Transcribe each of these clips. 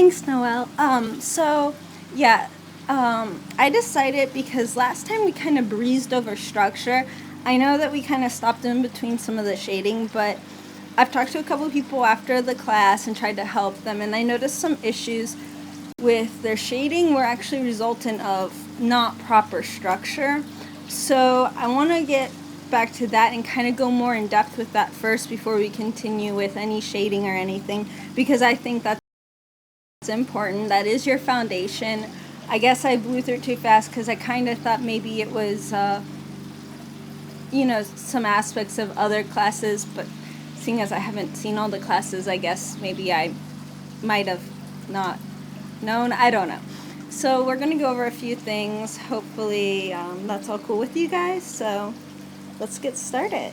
Thanks, Noelle. Yeah, I decided because last time we kind of breezed over structure. I know that we kind of stopped in between some of the shading, but I've talked to a couple of people after the class and tried to help them, and I noticed some issues with their shading were actually resultant of not proper structure. So I want to get back to that and kind of go more in depth with that first before we continue with any shading or anything, because I think that's important. That is your foundation. I guess I blew through it too fast because I kind of thought maybe it was, some aspects of other classes, but seeing as I haven't seen all the classes, I guess maybe I might have not known. I don't know. So we're going to go over a few things. Hopefully that's all cool with you guys. So let's get started.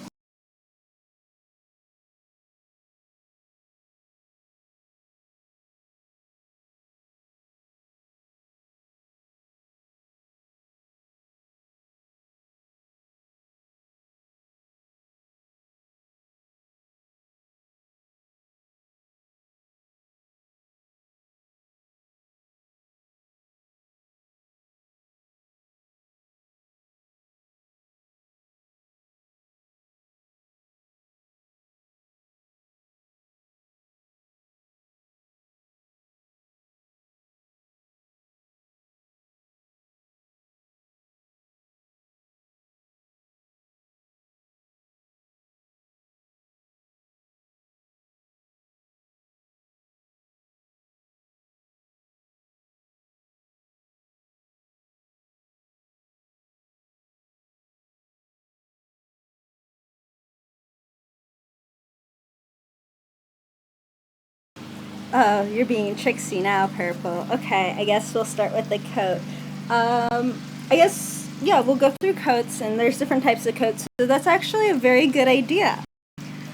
Oh, you're being tricksy now, Purple. Okay, I guess we'll start with the coat. I guess, yeah, we'll go through coats, and there's different types of coats. So that's actually a very good idea.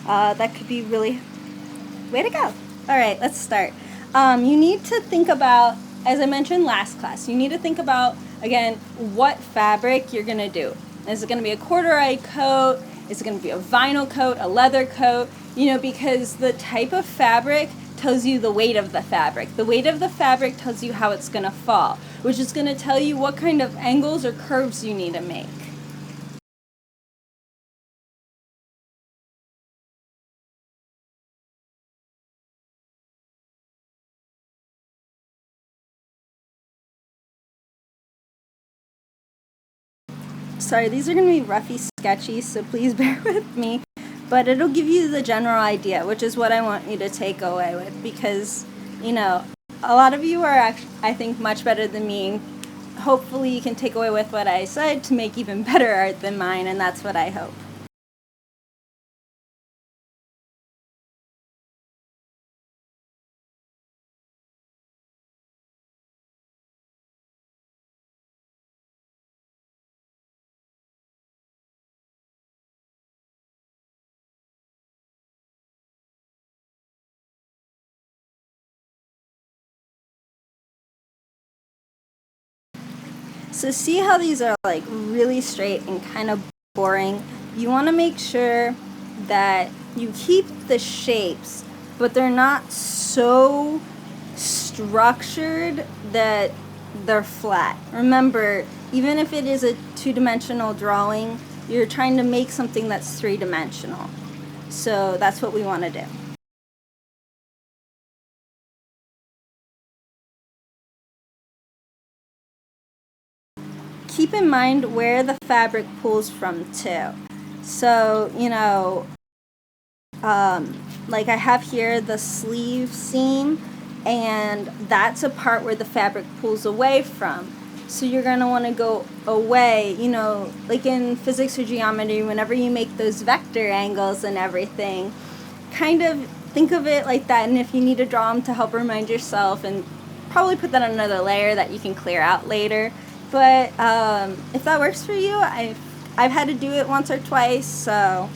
That could be really... Way to go. All right, let's start. You need to think about, as I mentioned last class, you need to think about, again, what fabric you're going to do. Is it going to be a corduroy coat? Is it going to be a vinyl coat, a leather coat? Because the type of fabric tells you the weight of the fabric. The weight of the fabric tells you how it's going to fall, which is going to tell you what kind of angles or curves you need to make. Sorry, these are going to be roughy sketchy, so please bear with me. But it'll give you the general idea, which is what I want you to take away with, because, a lot of you are, I think, much better than me. Hopefully you can take away with what I said to make even better art than mine, and that's what I hope. So see how these are like really straight and kind of boring? You want to make sure that you keep the shapes, but they're not so structured that they're flat. Remember, even if it is a two-dimensional drawing, you're trying to make something that's three-dimensional. So that's what we want to do. Keep in mind where the fabric pulls from too. So, like I have here the sleeve seam, and that's a part where the fabric pulls away from. So you're going to want to go away, like in physics or geometry, whenever you make those vector angles and everything, kind of think of it like that. And if you need to draw them to help remind yourself, and probably put that on another layer that you can clear out later. But if that works for you, I've had to do it once or twice, so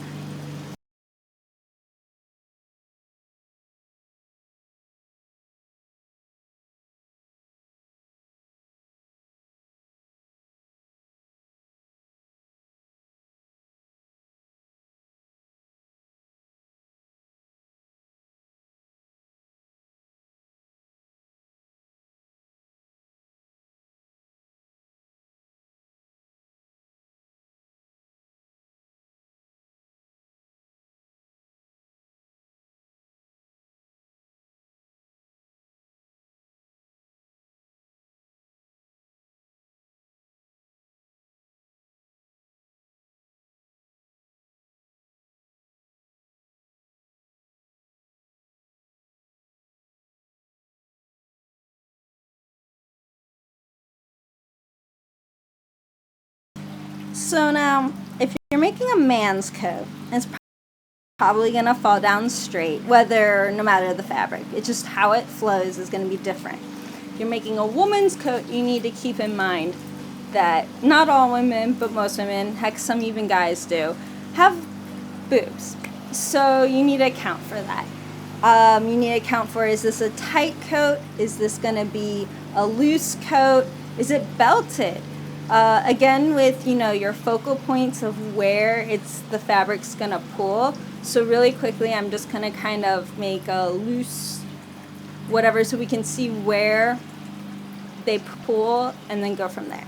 So now, if you're making a man's coat, it's probably going to fall down straight, no matter the fabric. It's just how it flows is going to be different. If you're making a woman's coat, you need to keep in mind that not all women, but most women, heck, some even guys do, have boobs. So you need to account for that. You need to account for, is this a tight coat? Is this going to be a loose coat? Is it belted? Again, with your focal points of where the fabric's gonna pull. So really quickly, I'm just gonna kind of make a loose whatever, so we can see where they pull, and then go from there.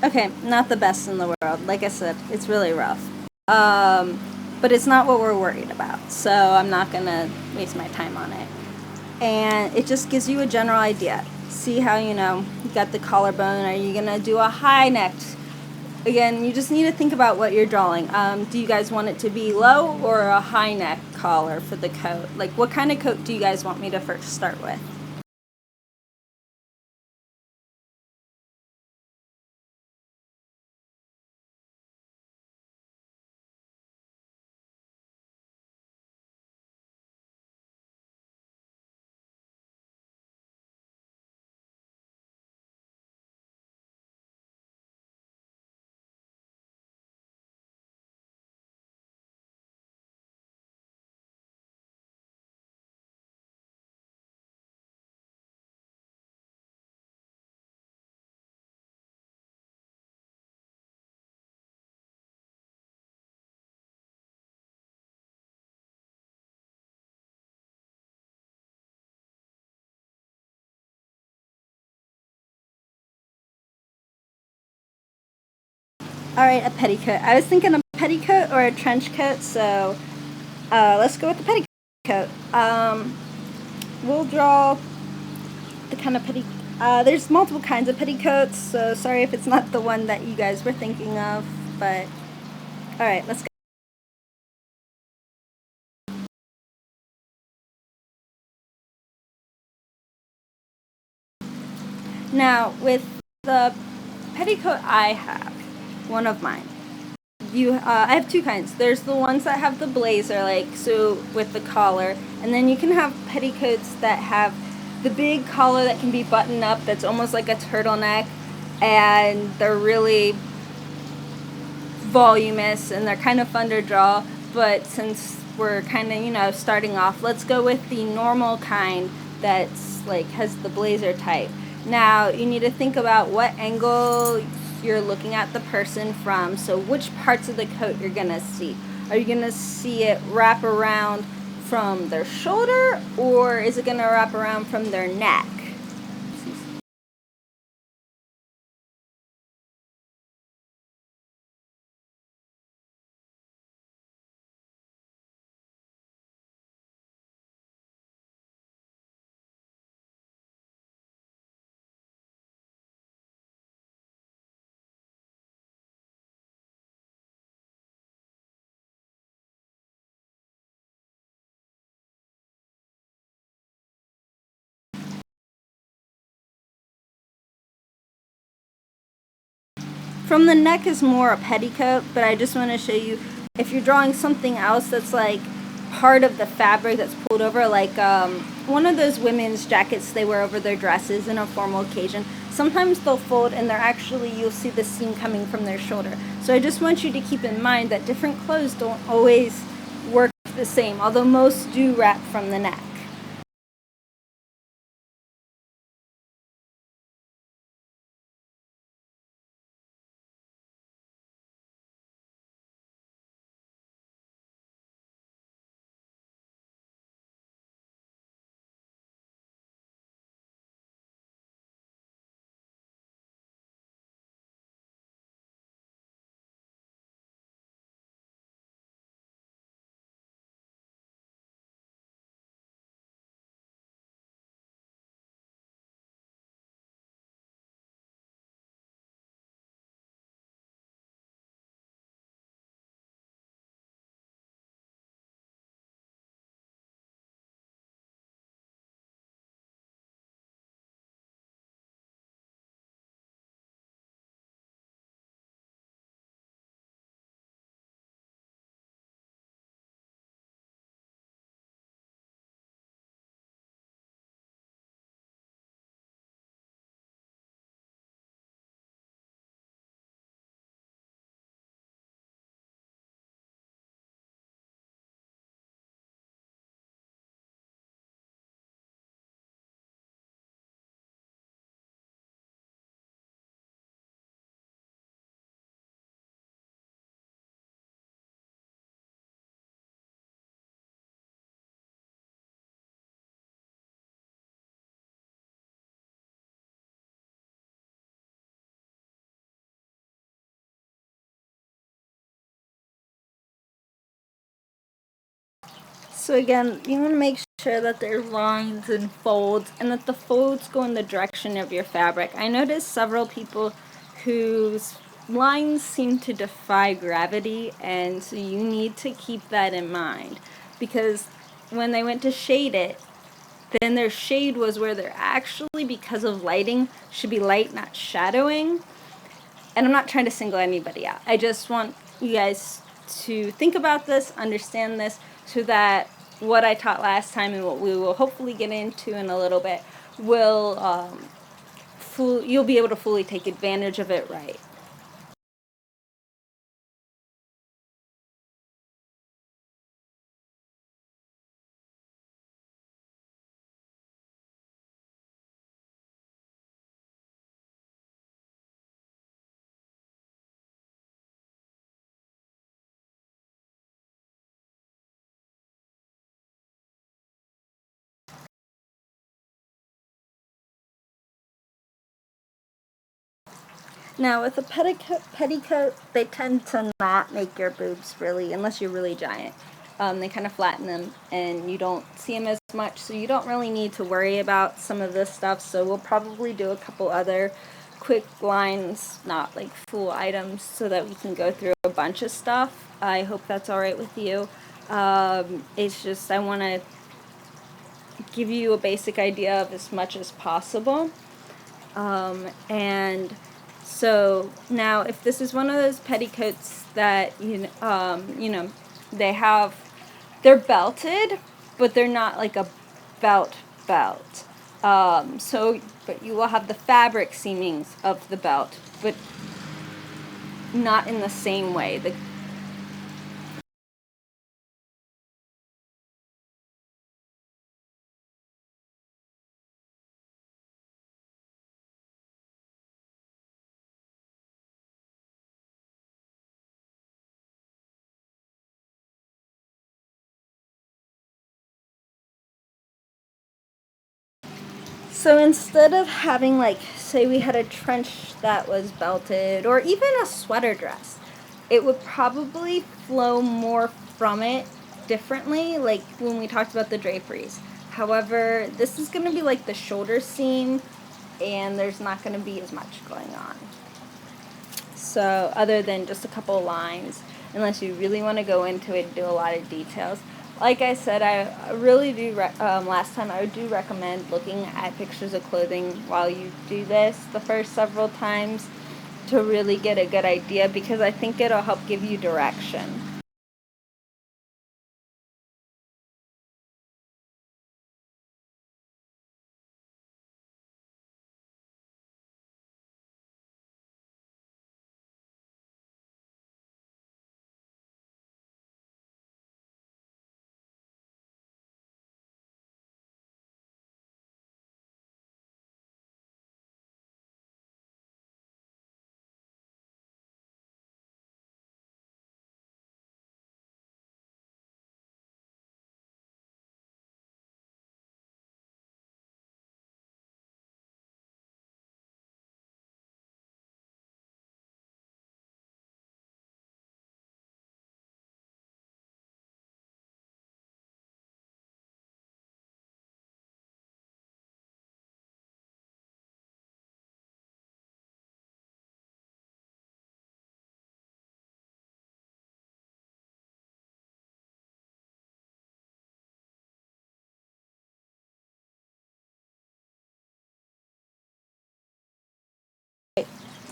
Okay, not the best in the world. Like I said, it's really rough. But it's not what we're worried about, so I'm not gonna waste my time on it. And it just gives you a general idea. See how you got the collarbone. Are you gonna do a high neck? Again, you just need to think about what you're drawing. Do you guys want it to be low or a high neck collar for the coat? Like, what kind of coat do you guys want me to first start with? Alright, a petticoat. I was thinking a petticoat or a trench coat, so let's go with the petticoat. We'll draw the kind of there's multiple kinds of petticoats, so sorry if it's not the one that you guys were thinking of, but alright, let's go. Now, with the petticoat I have, one of mine, I have two kinds. There's the ones that have the blazer, so with the collar, and then you can have petticoats that have the big collar that can be buttoned up, that's almost like a turtleneck, and they're really voluminous and they're kind of fun to draw. But since we're kind of starting off, let's go with the normal kind that's has the blazer type. Now you need to think about what angle you're looking at the person from, so which parts of the coat you're gonna see. Are you gonna see it wrap around from their shoulder, or is it gonna wrap around from their neck? From the neck is more a petticoat, but I just want to show you, if you're drawing something else that's part of the fabric that's pulled over, one of those women's jackets they wear over their dresses in a formal occasion. sometimes they'll fold and they're actually, you'll see the seam coming from their shoulder. So I just want you to keep in mind that different clothes don't always work the same, although most do wrap from the neck. So again, you want to make sure that there are lines and folds and that the folds go in the direction of your fabric. I noticed several people whose lines seem to defy gravity, and so you need to keep that in mind, because when they went to shade it, then their shade was where they're actually, because of lighting, should be light, not shadowing. And I'm not trying to single anybody out. I just want you guys to think about this, understand this, so that what I taught last time and what we will hopefully get into in a little bit will, you'll be able to fully take advantage of it right. Now with a petticoat, they tend to not make your boobs really, unless you're really giant. They kind of flatten them and you don't see them as much, so you don't really need to worry about some of this stuff. So we'll probably do a couple other quick lines, not like full items, so that we can go through a bunch of stuff. I hope that's alright with you. It's just I want to give you a basic idea of as much as possible. And so now, if this is one of those petticoats that you know, they have, they're belted, but they're not like a belt. But you will have the fabric seamings of the belt, but not in the same way. So instead of having, like, say we had a trench that was belted, or even a sweater dress, it would probably flow more from it differently, like when we talked about the draperies. However, this is going to be like the shoulder seam, and there's not going to be as much going on. So other than just a couple lines, unless you really want to go into it and do a lot of details. Like I said, I really do, last time, I do recommend looking at pictures of clothing while you do this the first several times to really get a good idea, because I think it'll help give you direction.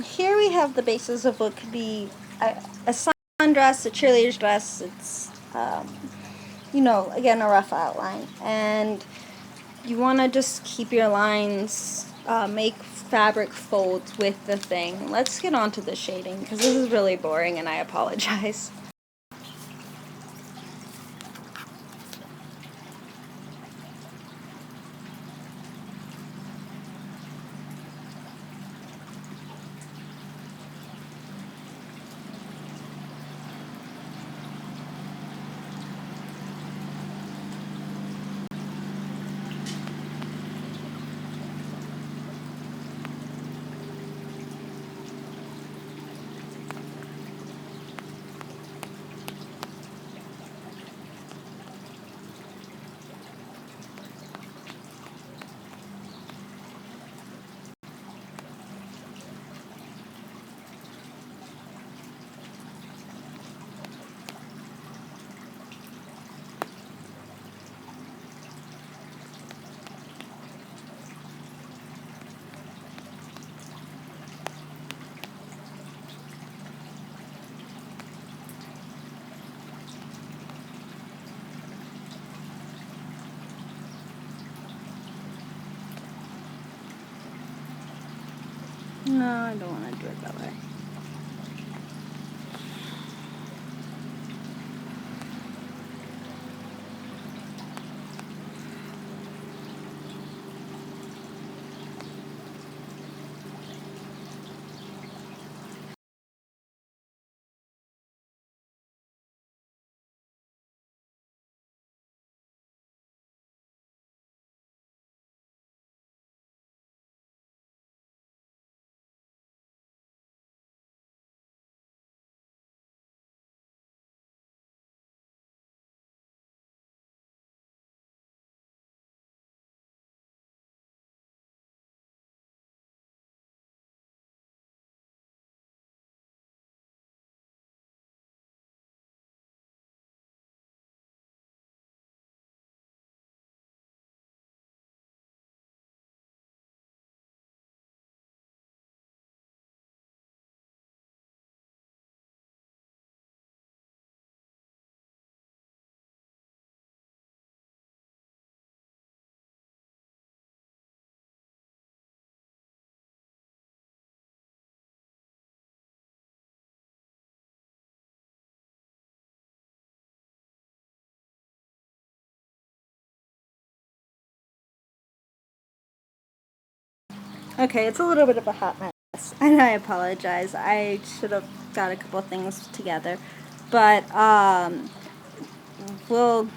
Here we have the basis of what could be a sundress, a cheerleader's dress. It's, again, a rough outline. And you want to just keep your lines, make fabric folds with the thing. Let's get on to the shading, because this is really boring and I apologize. No, I don't want to do it that way. Okay, it's a little bit of a hot mess, and I apologize. I should have got a couple things together, but we'll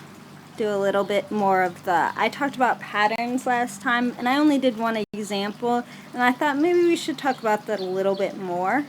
do a little bit more of the. I talked about patterns last time, and I only did one example, and I thought maybe we should talk about that a little bit more.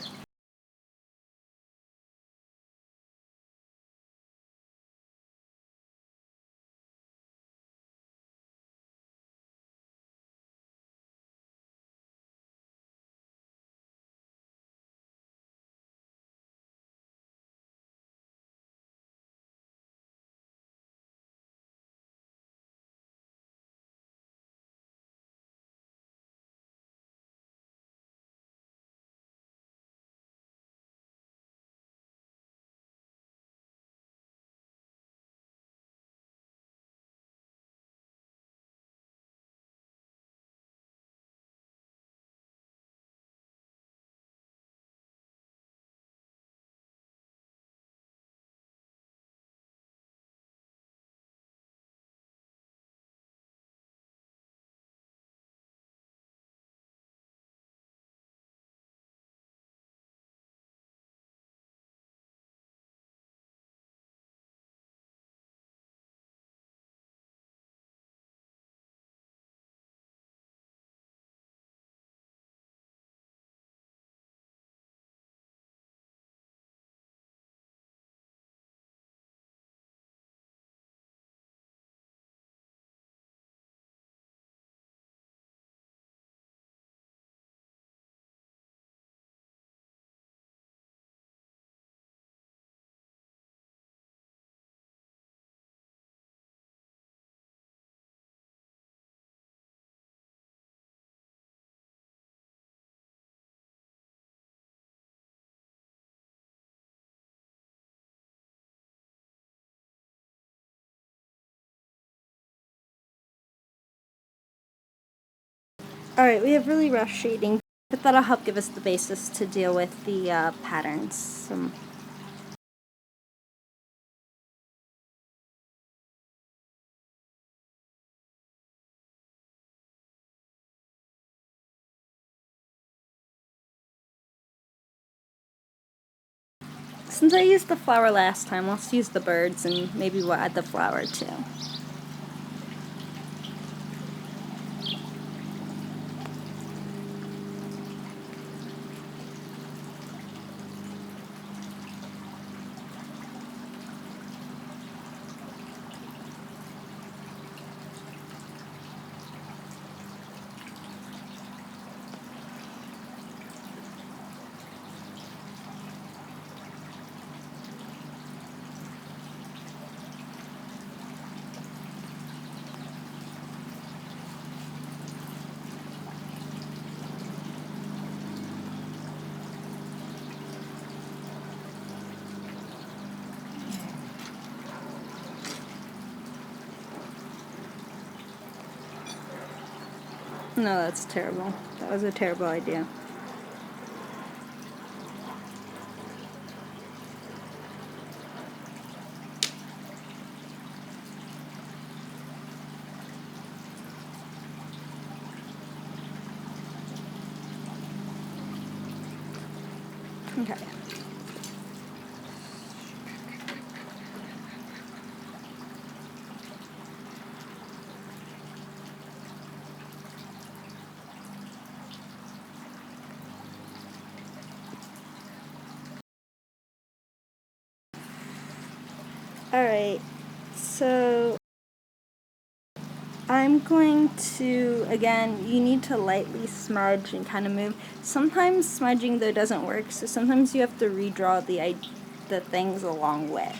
Alright, we have really rough shading, but that'll help give us the basis to deal with the patterns. Since I used the flower last time, let's use the birds and maybe we'll add the flower too. No, that's terrible. That was a terrible idea. Okay. Alright, so I'm going to, again, you need to lightly smudge and kind of move. Sometimes smudging though doesn't work, so sometimes you have to redraw the things along with.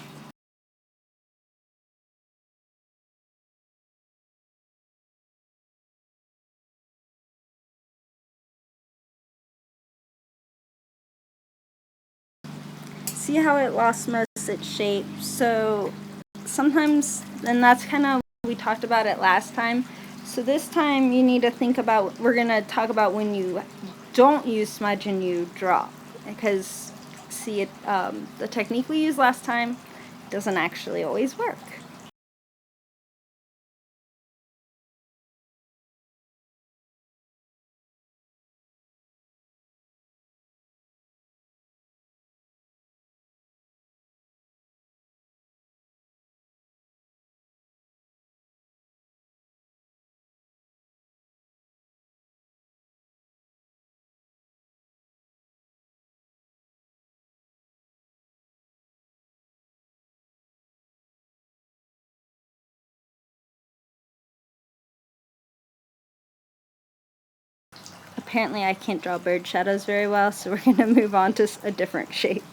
See how it lost most of its shape? So sometimes, and that's kind of, we talked about it last time. So this time you need to think about, we're going to talk about when you don't use smudge and you draw. Because, see, the technique we used last time doesn't actually always work. Apparently I can't draw bird shadows very well, so we're going to move on to a different shape.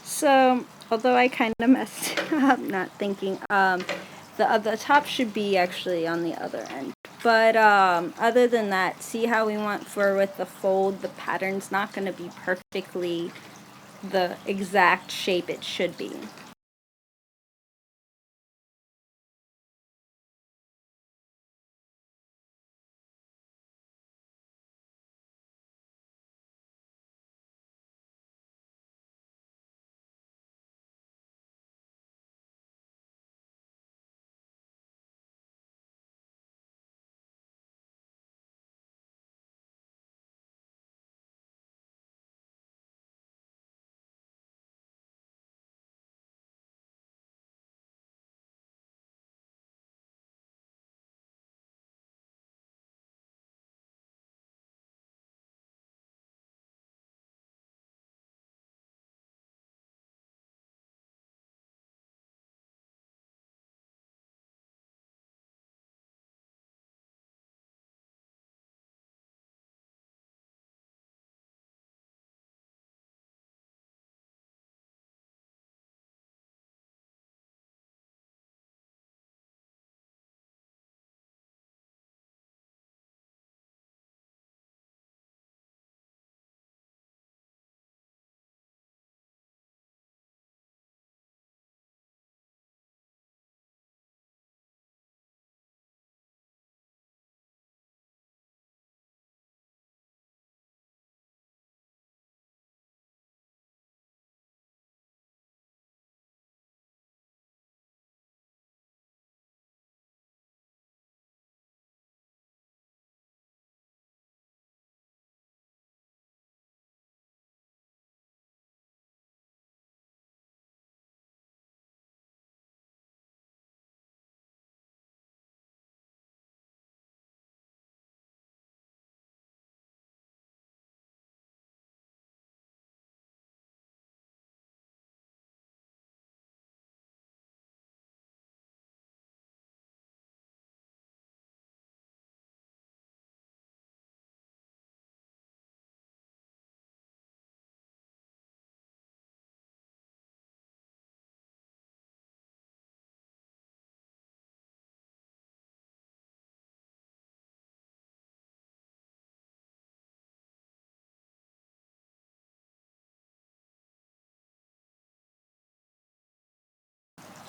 So, although I kind of messed up, not thinking, the top should be actually on the other end. But other than that, see how we went for with the fold, the pattern's not going to be perfectly the exact shape it should be.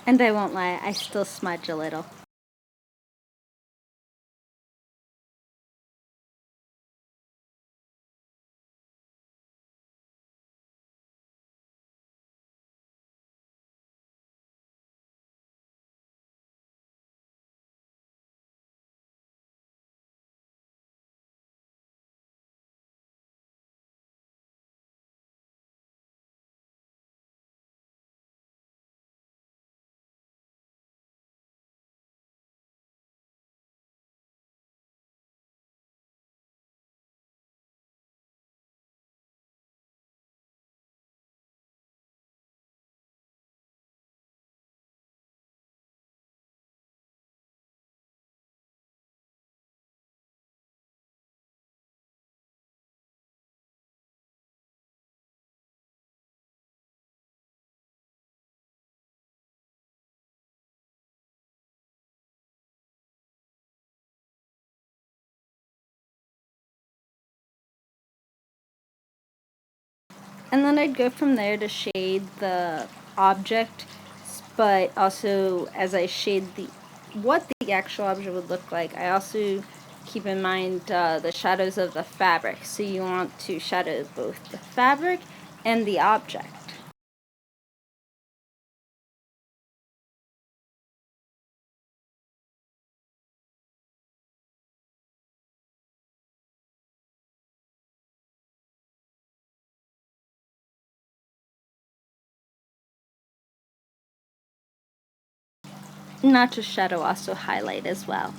And I won't lie, I still smudge a little. And then I'd go from there to shade the object, but also as I shade what the actual object would look like, I also keep in mind the shadows of the fabric. So you want to shadow both the fabric and the object. Not just shadow, also highlight as well.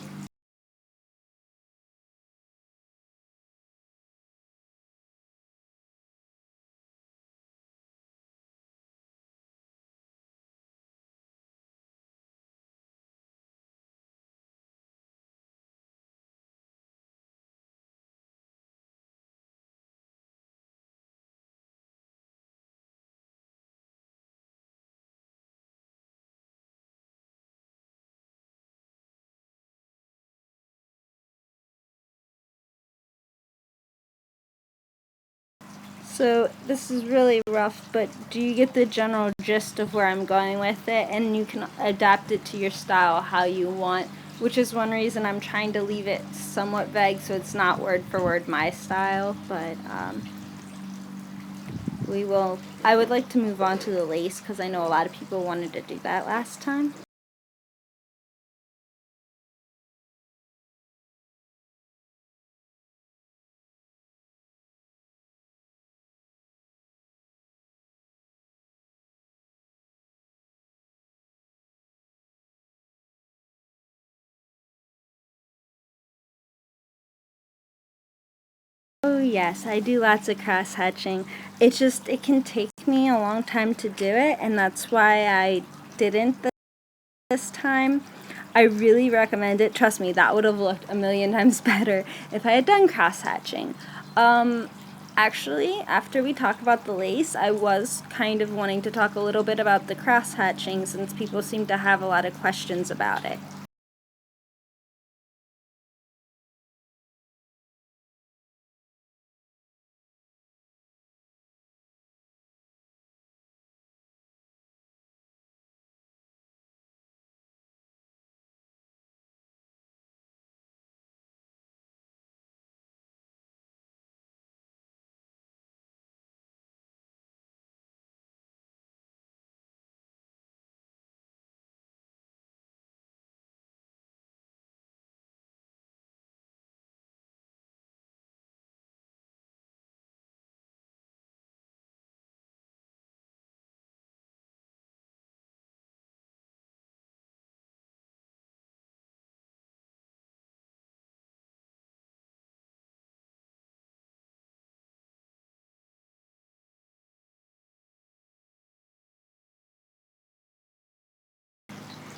So this is really rough, but do you get the general gist of where I'm going with it? And you can adapt it to your style how you want, which is one reason I'm trying to leave it somewhat vague so it's not word for word my style, but I would like to move on to the lace because I know a lot of people wanted to do that last time. Oh yes, I do lots of cross hatching. It can take me a long time to do it, and that's why I didn't this time. I really recommend it. Trust me, that would have looked a million times better if I had done cross hatching. Actually, after we talk about the lace, I was kind of wanting to talk a little bit about the cross hatching since people seem to have a lot of questions about it.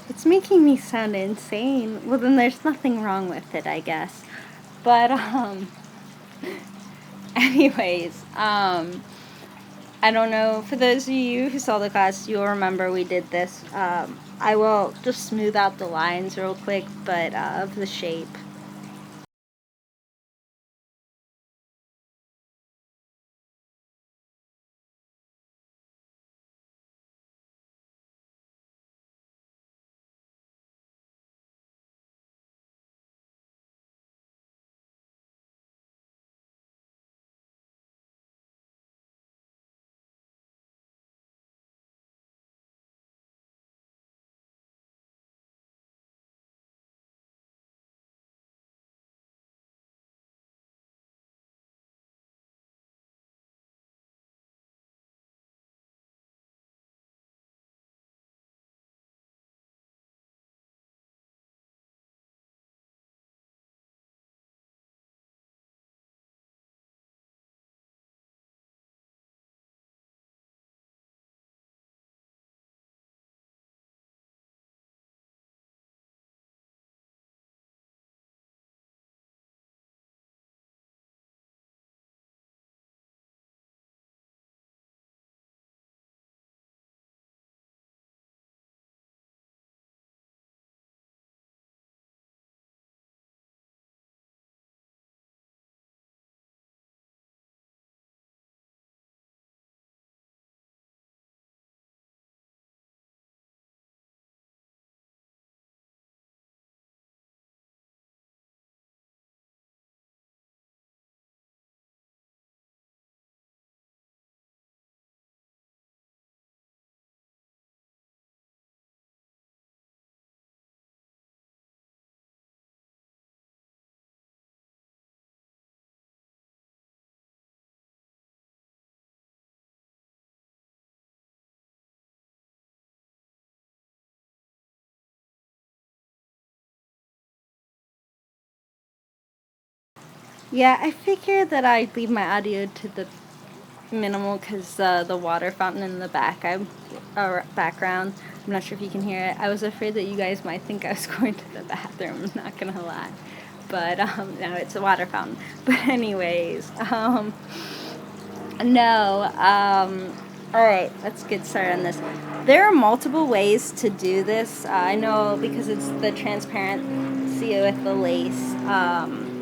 It's making me sound insane. Well, then there's nothing wrong with it, I guess. But, anyways, I don't know. For those of you who saw the class, you'll remember we did this. I will just smooth out the lines real quick, but of the shape. Yeah, I figured that I'd leave my audio to the minimal because the water fountain in the background. I'm not sure if you can hear it. I was afraid that you guys might think I was going to the bathroom. I'm not gonna lie, but no, it's a water fountain. But anyways, no. All right, let's get started on this. There are multiple ways to do this. I know because it's the transparency with the lace.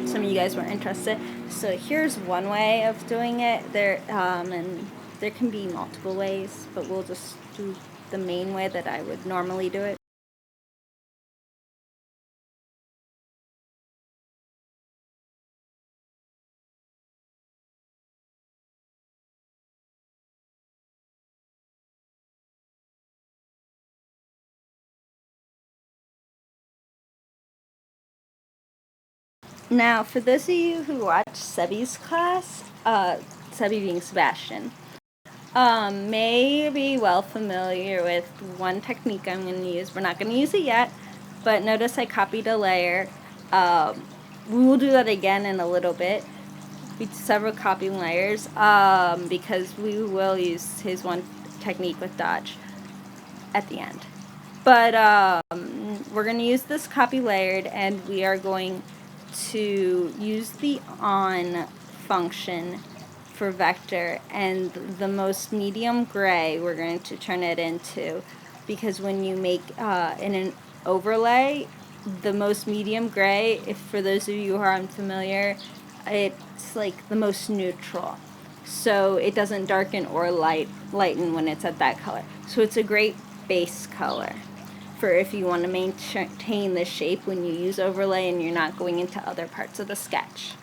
Some of you guys were interested. So here's one way of doing it. And there can be multiple ways, but we'll just do the main way that I would normally do it. Now, for those of you who watch Sebi's class, Sebi being Sebastian, may be well familiar with one technique I'm going to use. We're not going to use it yet, but notice I copied a layer. We will do that again in a little bit. We do several copying layers because we will use his one technique with dodge at the end. But we're going to use this copy layered, and we are going to use the on function for vector, and the most medium gray we're going to turn it into, because when you make in an overlay, the most medium gray, if for those of you who are unfamiliar, it's like the most neutral. So it doesn't darken or lighten when it's at that color. So it's a great base color for if you want to maintain the shape when you use overlay and you're not going into other parts of the sketch.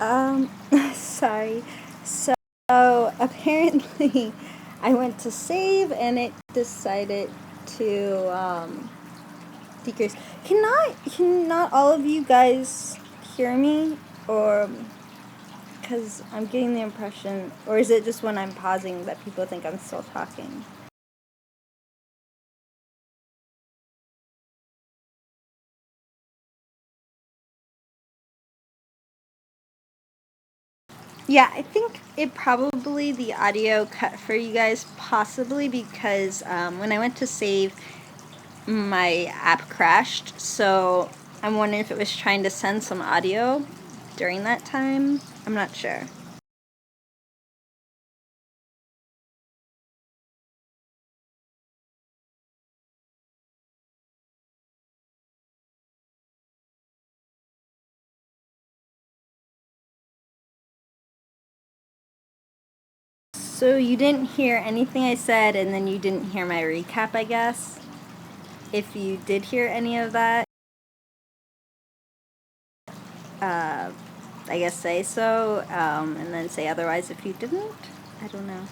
Um, sorry. So apparently, I went to save and it decided to decrease. Cannot all of you guys hear me, or because I'm getting the impression, or is it just when I'm pausing that people think I'm still talking? Yeah, I think it probably the audio cut for you guys, possibly because when I went to save, my app crashed. So I'm wondering if it was trying to send some audio during that time. I'm not sure. So you didn't hear anything I said, and then you didn't hear my recap, I guess. If you did hear any of that, uh, I guess say so, and then say otherwise if you didn't. I don't know.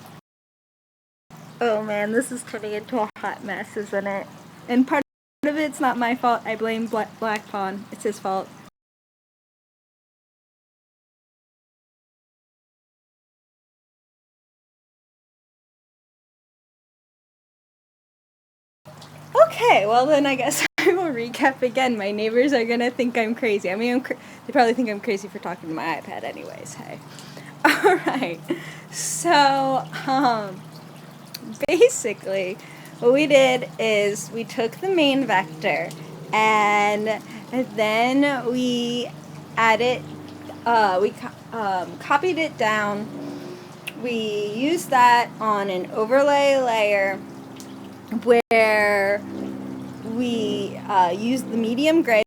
Oh man, this is turning into a hot mess, isn't it? And part of it's not my fault. I blame Black Pawn. It's his fault. Okay, well then I guess I will recap again. My neighbors are gonna think I'm crazy. I mean, they probably think I'm crazy for talking to my iPad, anyways. Hey. All right. So, basically, what we did is we took the main vector and then we added, copied it down. We used that on an overlay layer where we used the medium gray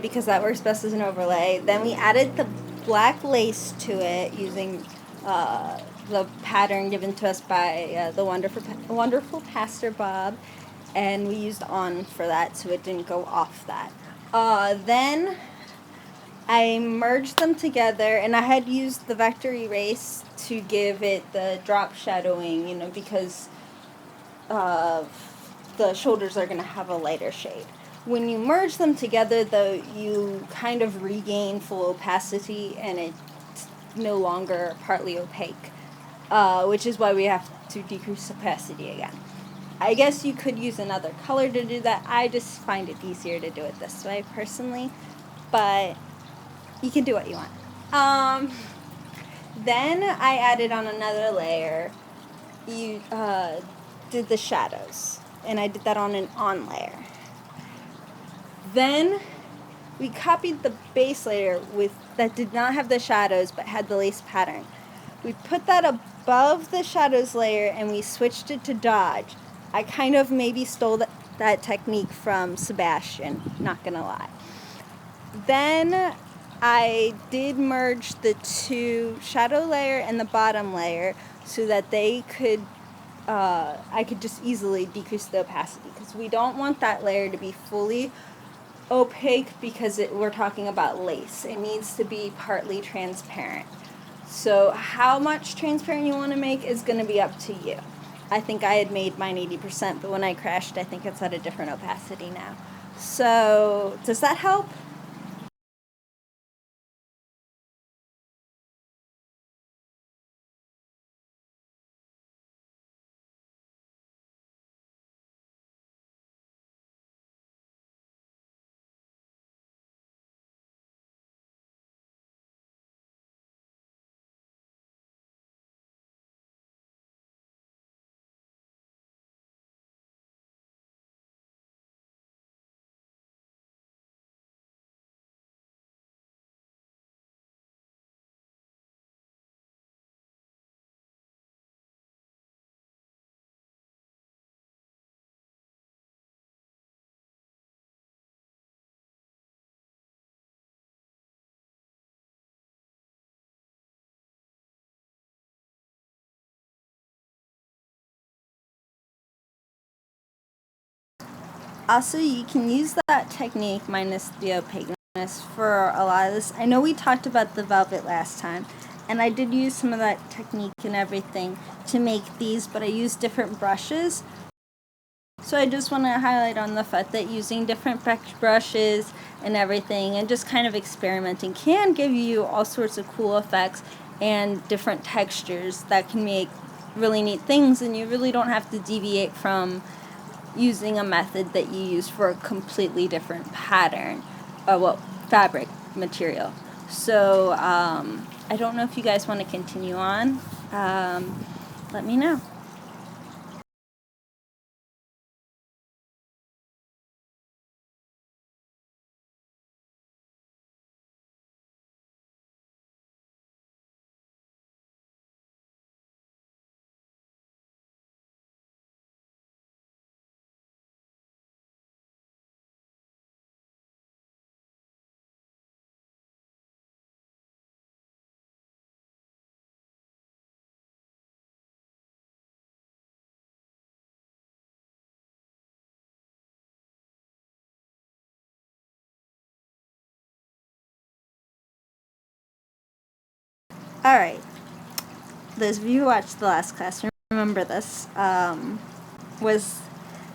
because that works best as an overlay. Then we added the black lace to it using the pattern given to us by the wonderful Pastor Bob, and we used on for that so it didn't go off that. Then I merged them together, and I had used the vector erase to give it the drop shadowing, because uh, the shoulders are going to have a lighter shade. When you merge them together, though, you kind of regain full opacity, and it's no longer partly opaque, which is why we have to decrease opacity again. I guess you could use another color to do that. I just find it easier to do it this way, personally, but you can do what you want. Then I added on another layer. You did the shadows, and I did that on an on layer. Then we copied the base layer that did not have the shadows but had the lace pattern. We put that above the shadows layer and we switched it to dodge. I kind of maybe stole that technique from Sebastian, not gonna lie. Then I did merge the two shadow layer and the bottom layer so that I could just easily decrease the opacity because we don't want that layer to be fully opaque because we're talking about lace. It needs to be partly transparent. So how much transparent you want to make is going to be up to you. I think I had made mine 80%, but when I crashed, I think it's at a different opacity now. So does that help? Also, you can use that technique minus the opaqueness for a lot of this. I know we talked about the velvet last time, and I did use some of that technique and everything to make these, but I used different brushes. So I just want to highlight on the fact that using different brushes and everything and just kind of experimenting can give you all sorts of cool effects and different textures that can make really neat things, and you really don't have to deviate from using a method that you use for a completely different pattern, fabric material. So I don't know if you guys want to continue on. Let me know. Alright, those of you who watched the last class remember this, was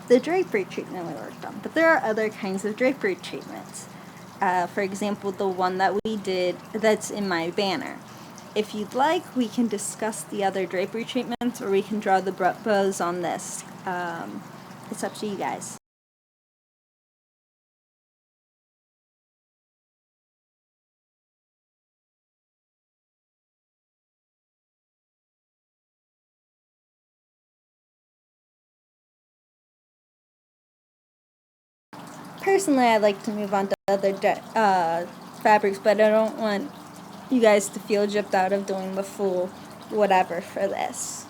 the drapery treatment we worked on. But there are other kinds of drapery treatments. For example, the one that we did that's in my banner. If you'd like, we can discuss the other drapery treatments, or we can draw the bows on this. It's up to you guys. Personally, I'd like to move on to other fabrics, but I don't want you guys to feel gypped out of doing the full whatever for this.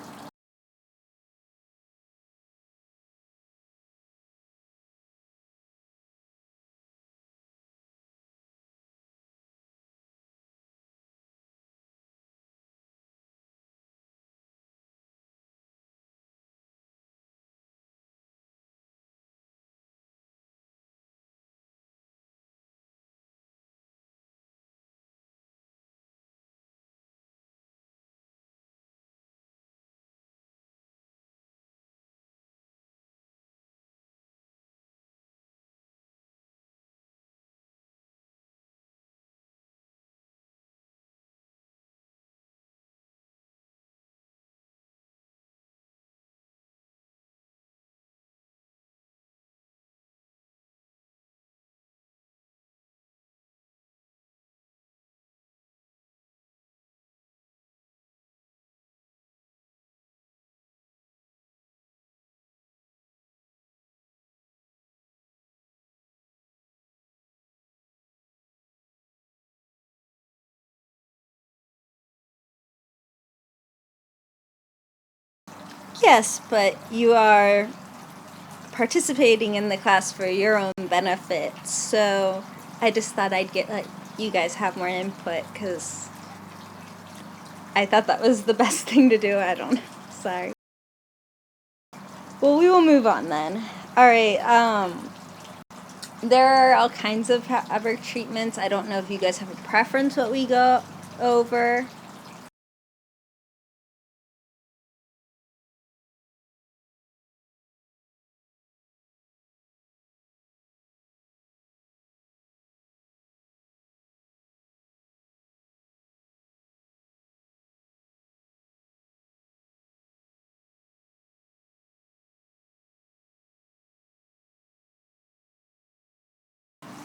Yes, but you are participating in the class for your own benefit, so I just thought I'd let you guys have more input, because I thought that was the best thing to do. I don't know. Sorry. Well, we will move on then. Alright, there are all kinds of fabric treatments. I don't know if you guys have a preference what we go over.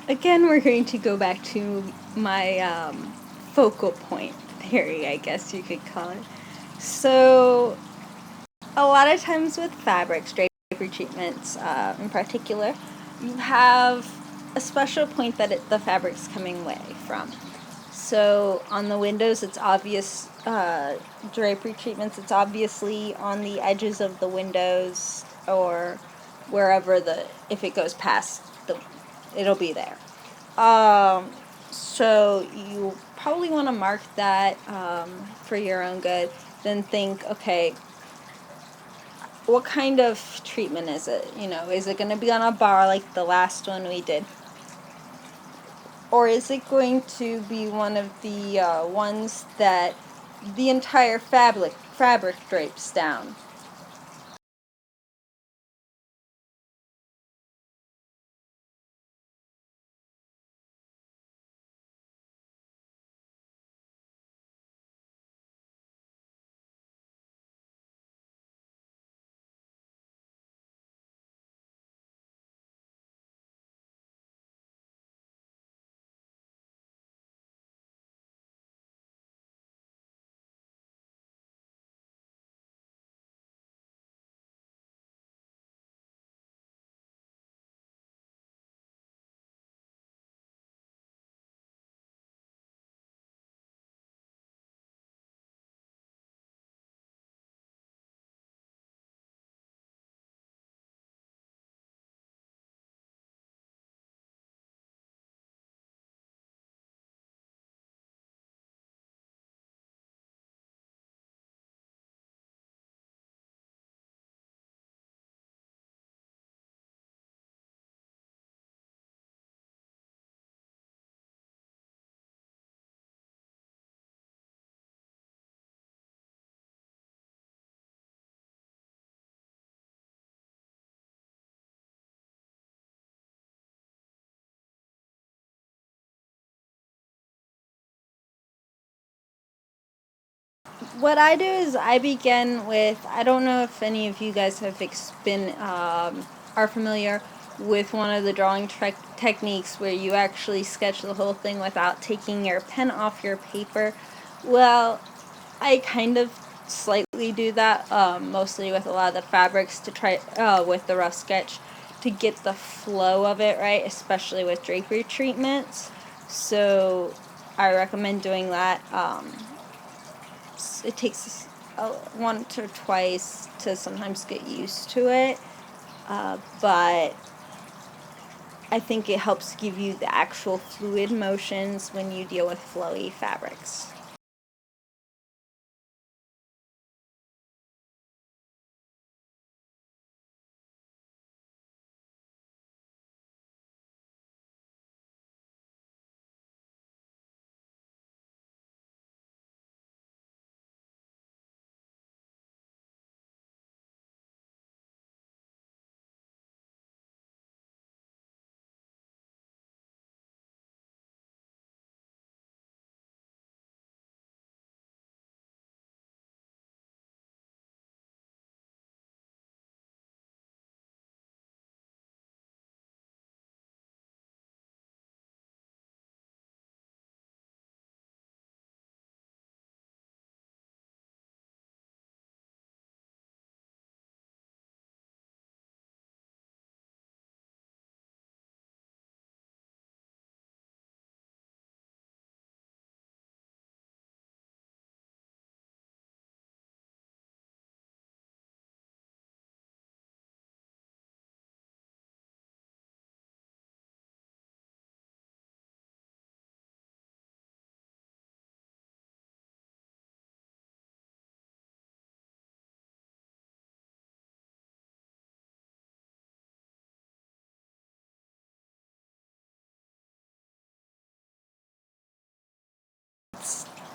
Again, we're going to go back to my focal point theory, I guess you could call it. So, a lot of times with fabrics, drapery treatments in particular, you have a special point that the fabric's coming away from. So on the windows, it's obvious, drapery treatments, it's obviously on the edges of the windows, or wherever if it goes past, it'll be there. So you probably want to mark that for your own good. Then think, okay, what kind of treatment is it? Is it going to be on a bar like the last one we did? Or is it going to be one of the ones that the entire fabric drapes down? What I do is I begin with, I don't know if any of you guys have are familiar with one of the drawing techniques where you actually sketch the whole thing without taking your pen off your paper. Well, I kind of slightly do that, mostly with a lot of the fabrics to try, with the rough sketch, to get the flow of it right, especially with drapery treatments. So I recommend doing that. It takes once or twice to sometimes get used to it, but I think it helps give you the actual fluid motions when you deal with flowy fabrics.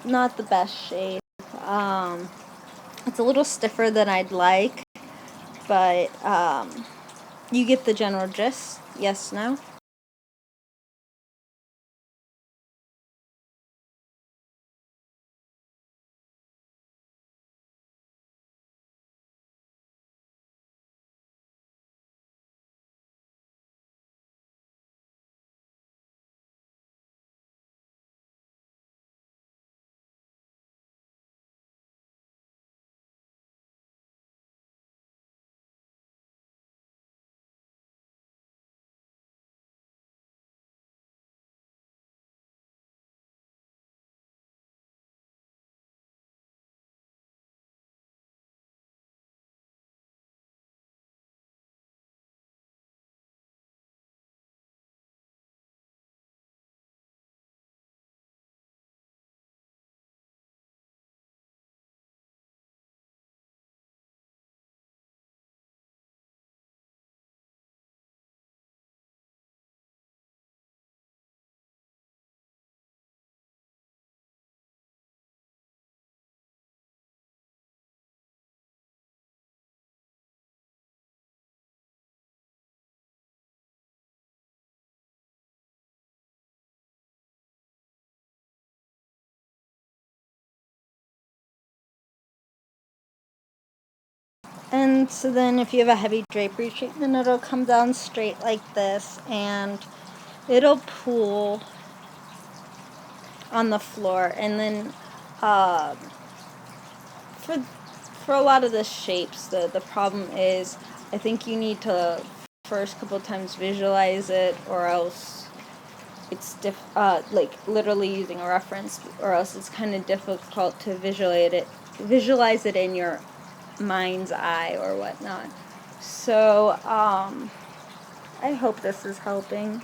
Not the best shape. Um, it's a little stiffer than I'd like, but you get the general gist. Yes, no? And so then if you have a heavy drapery treatment, it'll come down straight like this, and it'll pool on the floor. And then for for a lot of the shapes, the problem is I think you need to first couple times visualize it, or else it's like literally using a reference, or else it's kind of difficult to visualize it in your mind's eye or whatnot. So I hope this is helping.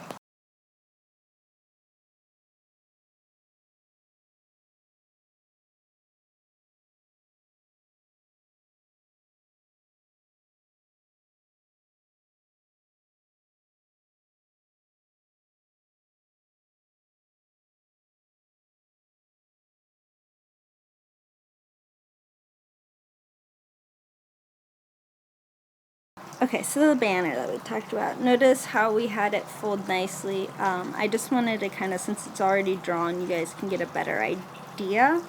Okay, so the banner that we talked about, notice how we had it fold nicely. I just wanted to kind of, since it's already drawn, you guys can get a better idea.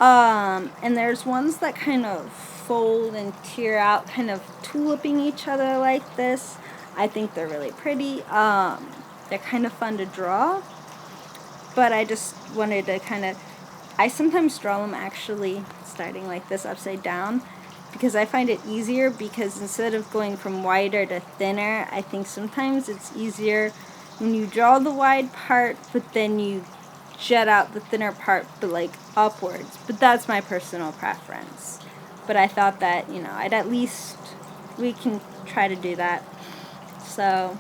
And there's ones that kind of fold and tear out, kind of tuliping each other like this. I think they're really pretty. They're kind of fun to draw, but I just wanted to kind of, I sometimes draw them actually starting like this upside down, because I find it easier, because instead of going from wider to thinner, I think sometimes it's easier when you draw the wide part, but then you jet out the thinner part, but like upwards. But that's my personal preference. But I thought that, I'd at least, we can try to do that. So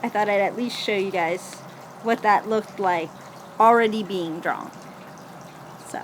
I thought I'd at least show you guys what that looked like already being drawn. So.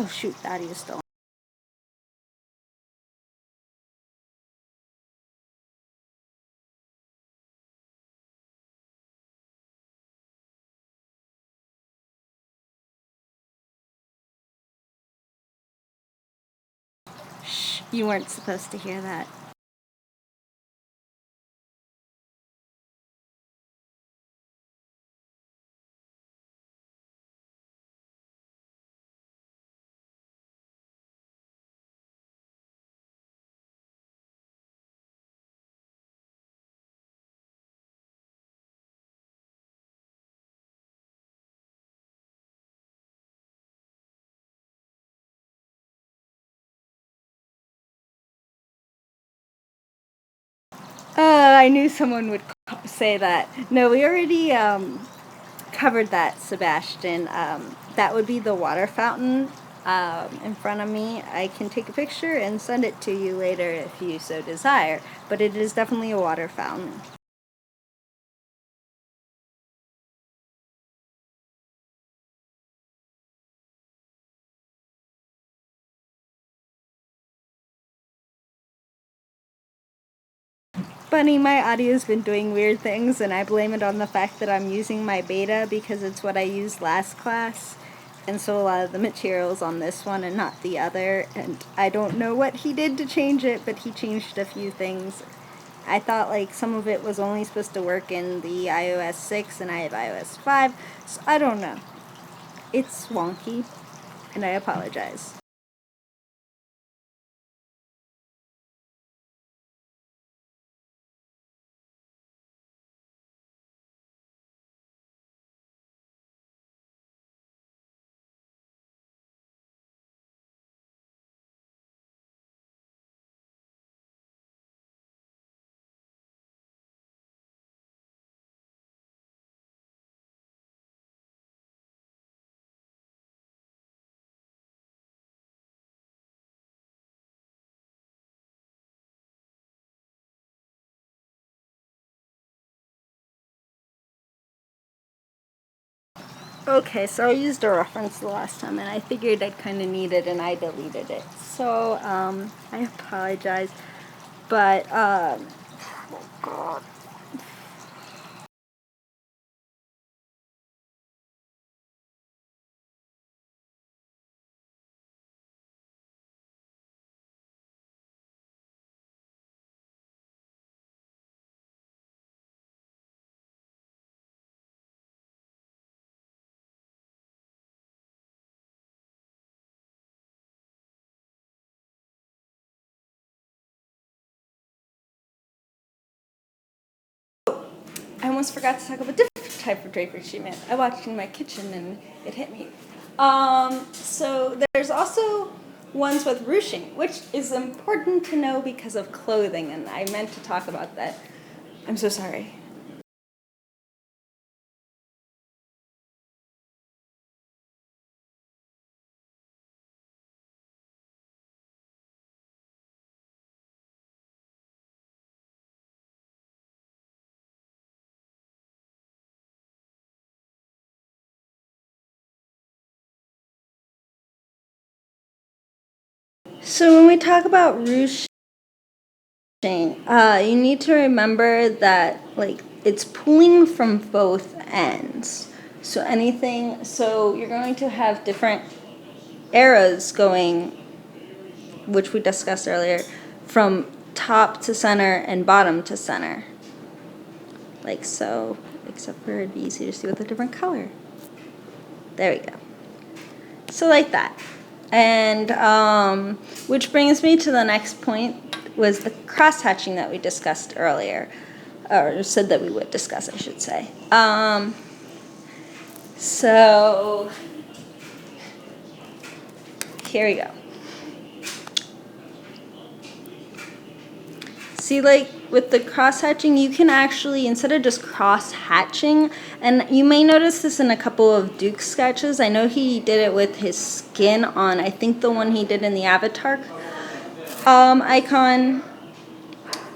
Oh shoot, the audio is still on. Shh, you weren't supposed to hear that. I knew someone would say that. No, we already covered that, Sebastian. That would be the water fountain in front of me. I can take a picture and send it to you later if you so desire, but it is definitely a water fountain. Bunny, my audio's been doing weird things, and I blame it on the fact that I'm using my beta because it's what I used last class. And so a lot of the material's on this one and not the other, and I don't know what he did to change it, but he changed a few things. I thought like some of it was only supposed to work in the iOS 6 and I have iOS 5, so I don't know. It's wonky, and I apologize. Okay, so I used a reference the last time, and I figured I'd kind of need it, and I deleted it. So, I apologize, but, oh God. I almost forgot to talk about a different type of drapery treatment. I walked in my kitchen and it hit me. So there's also ones with ruching, which is important to know because of clothing, and I meant to talk about that. I'm so sorry. So when we talk about ruching, you need to remember that like it's pulling from both ends. So you're going to have different eras going, which we discussed earlier, from top to center and bottom to center. Like so, except for it'd be easy to see with a different color. There we go. So like that. And which brings me to the next point, was the cross-hatching that we discussed earlier, or said that we would discuss, I should say. So here we go. See, like with the cross-hatching, you can actually, instead of just cross-hatching, and you may notice this in a couple of Duke's sketches. I know he did it with his skin on, I think the one he did in the Avatar icon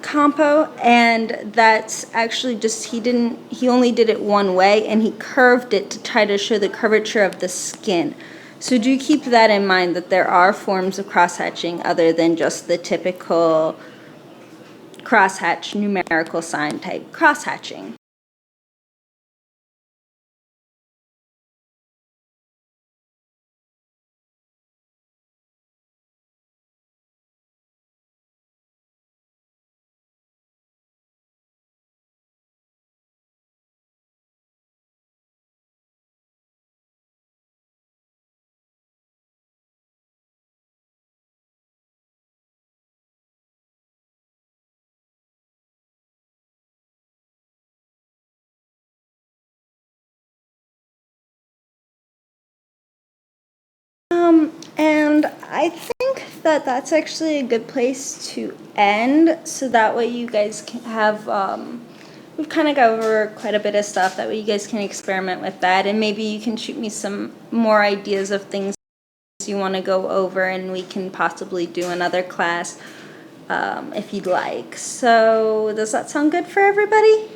compo, and that's actually just, he only did it one way, and he curved it to try to show the curvature of the skin. So do keep that in mind, that there are forms of cross-hatching other than just the typical crosshatch numerical sign type crosshatching. And I think that that's actually a good place to end, so that way you guys can have, we've kind of gone over quite a bit of stuff, that way you guys can experiment with that, and maybe you can shoot me some more ideas of things you want to go over, and we can possibly do another class if you'd like. So does that sound good for everybody?